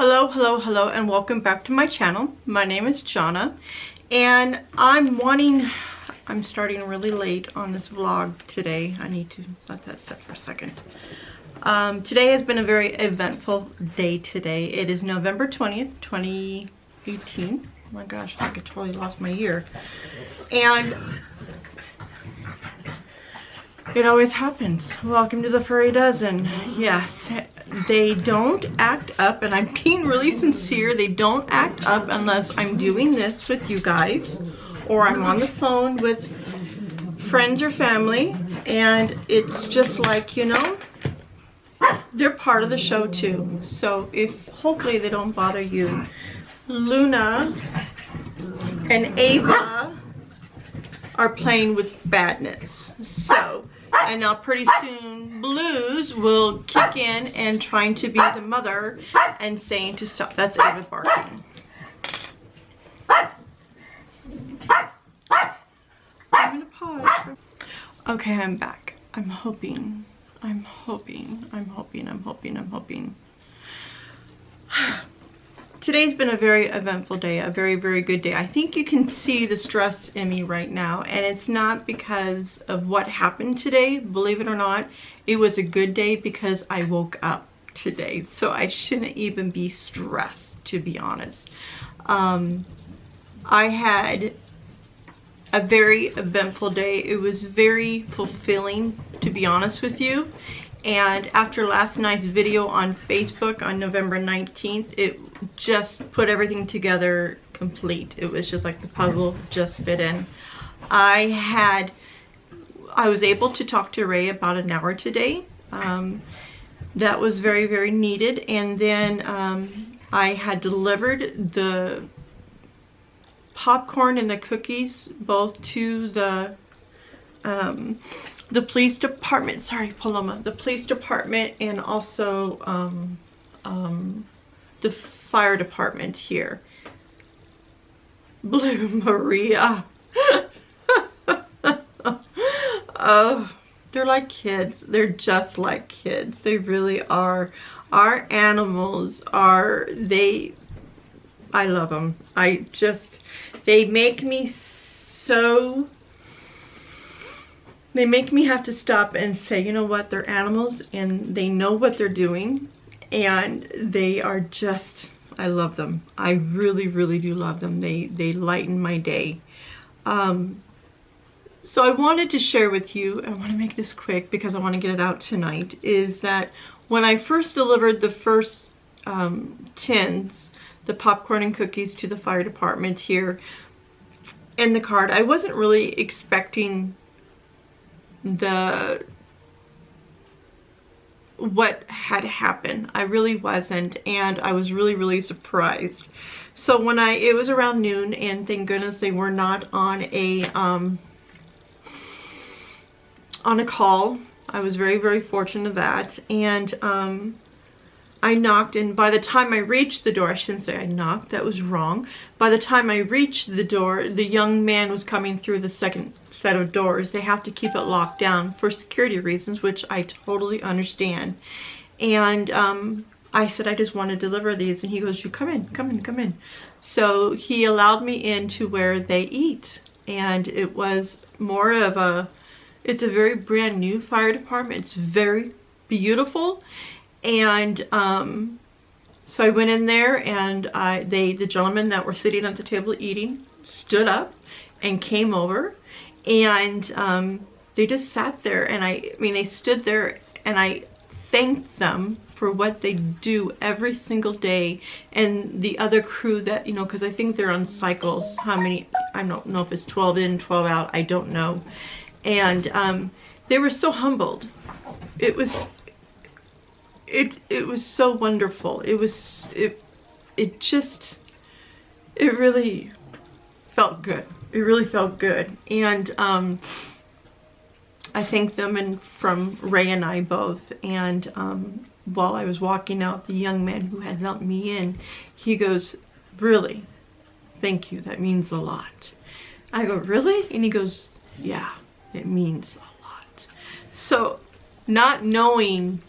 Hello, and welcome back to my channel. My name is Jonna, and I'm starting really late on this vlog today. I need to let that sit for a second. Today has been a very eventful day today. It is November 20th, 2018. Oh my gosh, I think I totally lost my year. And it always happens. Welcome to the furry dozen. Yes, they don't act up, and I'm being really sincere. They don't act up unless I'm doing this with you guys or I'm on the phone with friends or family, and it's just like, you know, they're part of the show too. So hopefully they don't bother you. Luna and Ava are playing with badness. So, and now pretty soon Blues will kick in and trying to be the mother and saying to stop. That's Ava barking. I'm gonna pause. Okay, I'm back. I'm hoping. Today's been a very eventful day, a very, very good day. I think you can see the stress in me right now, and it's not because of what happened today. Believe it or not, it was a good day because I woke up today, so I shouldn't even be stressed, to be honest. I had a very eventful day. It was very fulfilling, to be honest with you. And after last night's video on Facebook on November 19th, it just put everything together complete. It was just like the puzzle just fit in. I was able to talk to Ray about an hour today. That was very, very needed. And then I had delivered the popcorn and the cookies both to the police department. Sorry, Paloma. The police department, and also the fire department here. Blue Maria. Oh, they're like kids. They're just like kids. They really are. Our animals are, I love them. They make me so, they make me have to stop and say, you know what, they're animals and they know what they're doing, and they are just, I love them. I really, really do love them. They lighten my day. So I wanted to share with you, I want to make this quick because I want to get it out tonight, is that when I first delivered the first tins, the popcorn and cookies to the fire department here, and the card, I wasn't really expecting what had happened. I really wasn't, and I was really, really surprised. So when it was around noon, and thank goodness they were not on a call. I was very, very fortunate of that. And I knocked, and by the time I reached the door, I shouldn't say I knocked, that was wrong. By the time I reached the door, the young man was coming through the second set of doors. They have to keep it locked down for security reasons, which I totally understand. And I said, I just want to deliver these. And he goes, you come in. So he allowed me into where they eat. And it was more of it's a very brand new fire department. It's very beautiful. And so I went in there, and the gentlemen that were sitting at the table eating stood up and came over, and they just sat there, and I mean they stood there, and I thanked them for what they do every single day, and the other crew that, you know, because I think they're on cycles, how many, I don't know if it's 12 in, 12 out, I don't know. And they were so humbled. It was so wonderful. It really felt good. It really felt good. And I thanked them, and from Ray and I both. And while I was walking out, the young man who had helped me in, he goes, really, thank you, that means a lot. I go, really? And he goes, yeah, it means a lot. So not knowing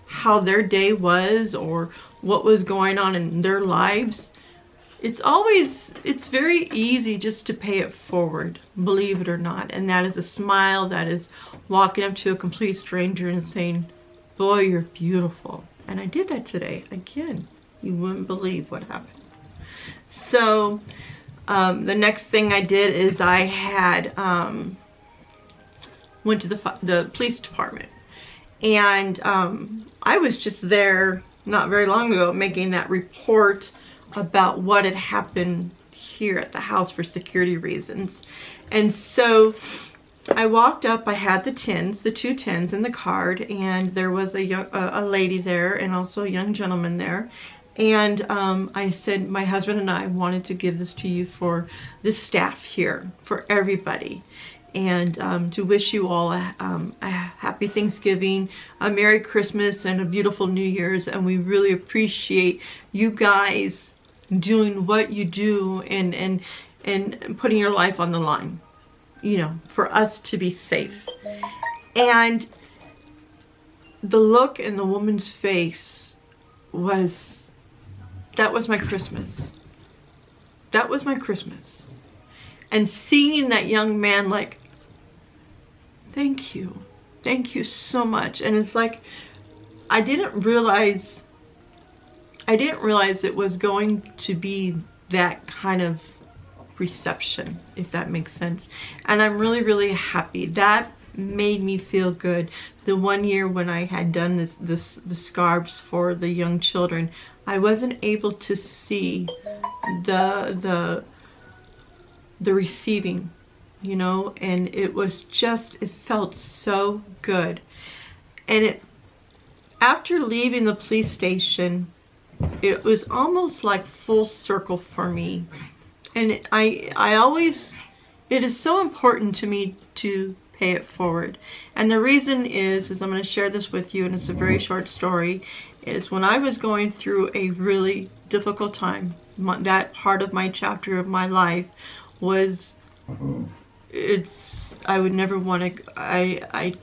how their day was or what was going on in their lives, it's very easy just to pay it forward, believe it or not. And that is a smile, that is walking up to a complete stranger and saying, boy, you're beautiful. And I did that today. Again, you wouldn't believe what happened. So the next thing I did is I had went to the police department. And I was just there not very long ago making that report about what had happened here at the house for security reasons. And so I walked up, I had the tins, the 2 tins and the card, and there was a lady there and also a young gentleman there. And I said, my husband and I wanted to give this to you for the staff here, for everybody. And to wish you all a happy Thanksgiving, a Merry Christmas, and a beautiful New Year's. And we really appreciate you guys doing what you do and putting your life on the line, you know, for us to be safe. And the look in the woman's face was, that was my Christmas. That was my Christmas. And seeing that young man like, thank you so much. And it's like, I didn't realize it was going to be that kind of reception, if that makes sense. And I'm really, really happy. That made me feel good. The one year when I had done the scarves for the young children, I wasn't able to see the receiving, you know, and it was just, it felt so good. And after leaving the police station, it was almost like full circle for me. And I always, it is so important to me to pay it forward. And the reason is I'm going to share this with you, and it's a very short story, is when I was going through a really difficult time, that part of my chapter of my life was, I would never want to,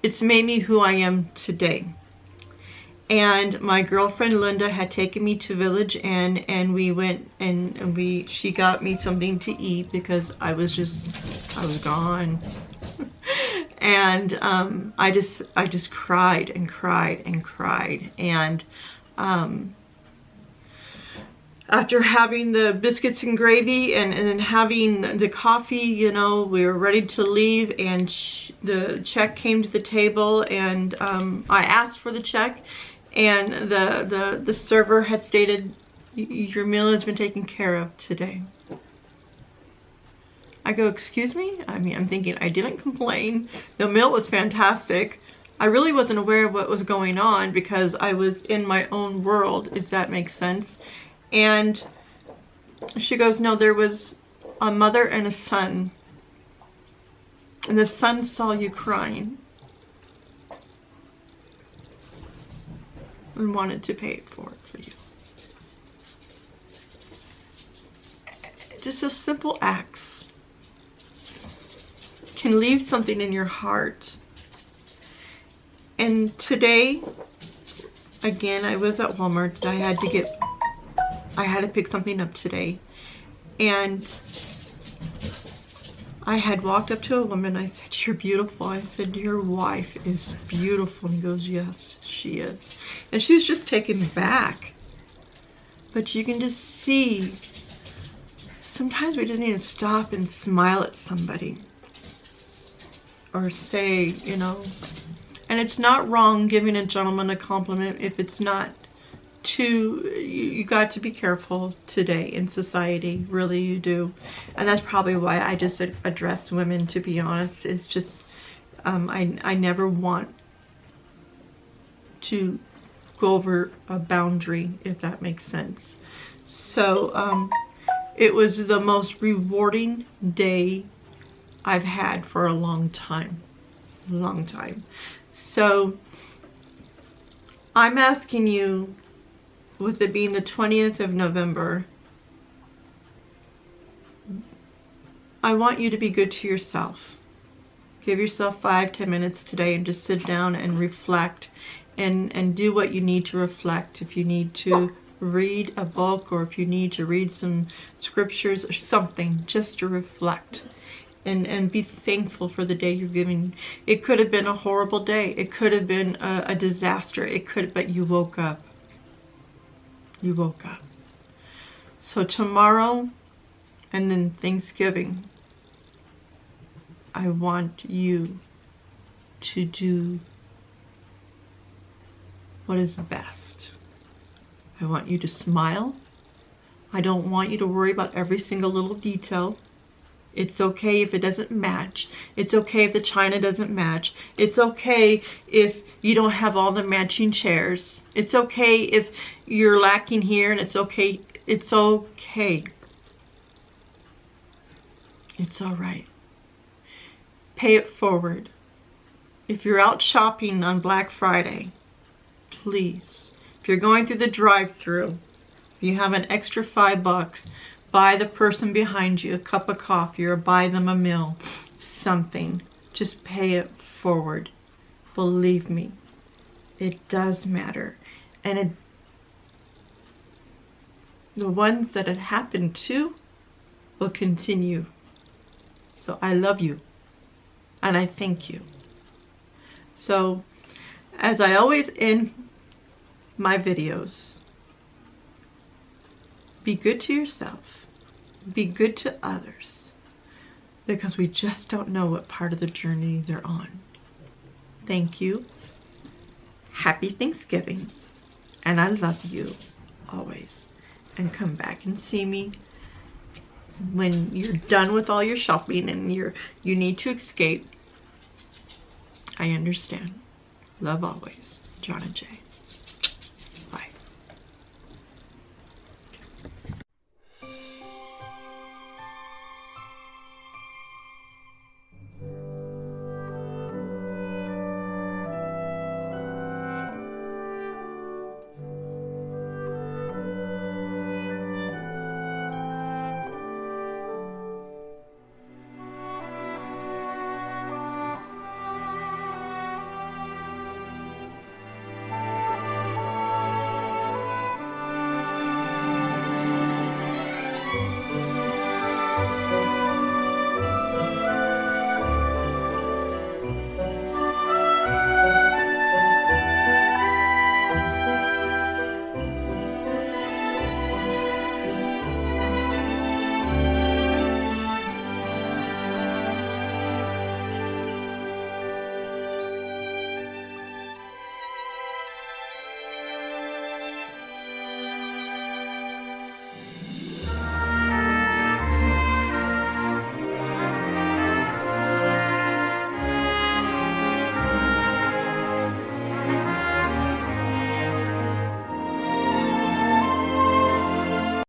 it's made me who I am today. And my girlfriend Linda had taken me to Village Inn, and we went and she got me something to eat because I was gone. And I just cried and cried and cried. And after having the biscuits and gravy and then having the coffee, you know, we were ready to leave, and the check came to the table, and I asked for the check, and the server had stated, your meal has been taken care of today. I go, excuse me? I mean, I'm thinking, I didn't complain. The meal was fantastic. I really wasn't aware of what was going on because I was in my own world, if that makes sense. And she goes, no, there was a mother and a son. And the son saw you crying and wanted to pay it forward for you. Just those simple acts can leave something in your heart. And today, again, I was at Walmart. I had to pick something up today. And I had walked up to a woman. I said, you're beautiful. I said, your wife is beautiful. And he goes, yes, she is. And she was just taken back. But you can just see, sometimes we just need to stop and smile at somebody. Or say, you know, and it's not wrong giving a gentleman a compliment if it's not too, you got to be careful today in society, really you do. And that's probably why I just address women, to be honest. It's just, I never want to go over a boundary, if that makes sense. So it was the most rewarding day I've had for a long time. So I'm asking you, with it being the 20th of November, I want you to be good to yourself. Give yourself 5-10 minutes today and just sit down and reflect and do what you need to reflect. If you need to read a book, or if you need to read some scriptures or something, just to reflect and be thankful for the day you're giving. It could have been a horrible day. It could have been a disaster. It could, but you woke up. You woke up. So tomorrow and then Thanksgiving, I want you to do what is best. I want you to smile. I don't want you to worry about every single little detail. It's okay if it doesn't match. It's okay if the china doesn't match. It's okay if you don't have all the matching chairs. It's okay if you're lacking here, and it's okay. It's okay. It's all right. Pay it forward. If you're out shopping on Black Friday, please, if you're going through the drive-thru, if you have an extra $5, buy the person behind you a cup of coffee, or buy them a meal, something. Just pay it forward. Believe me, it does matter. And the ones that it happened to will continue. So I love you, and I thank you. So, as I always end my videos, be good to yourself. Be good to others, because we just don't know what part of the journey they're on. Thank you. Happy Thanksgiving. And I love you always. And come back and see me when you're done with all your shopping and you need to escape. I understand. Love always. John and Jay.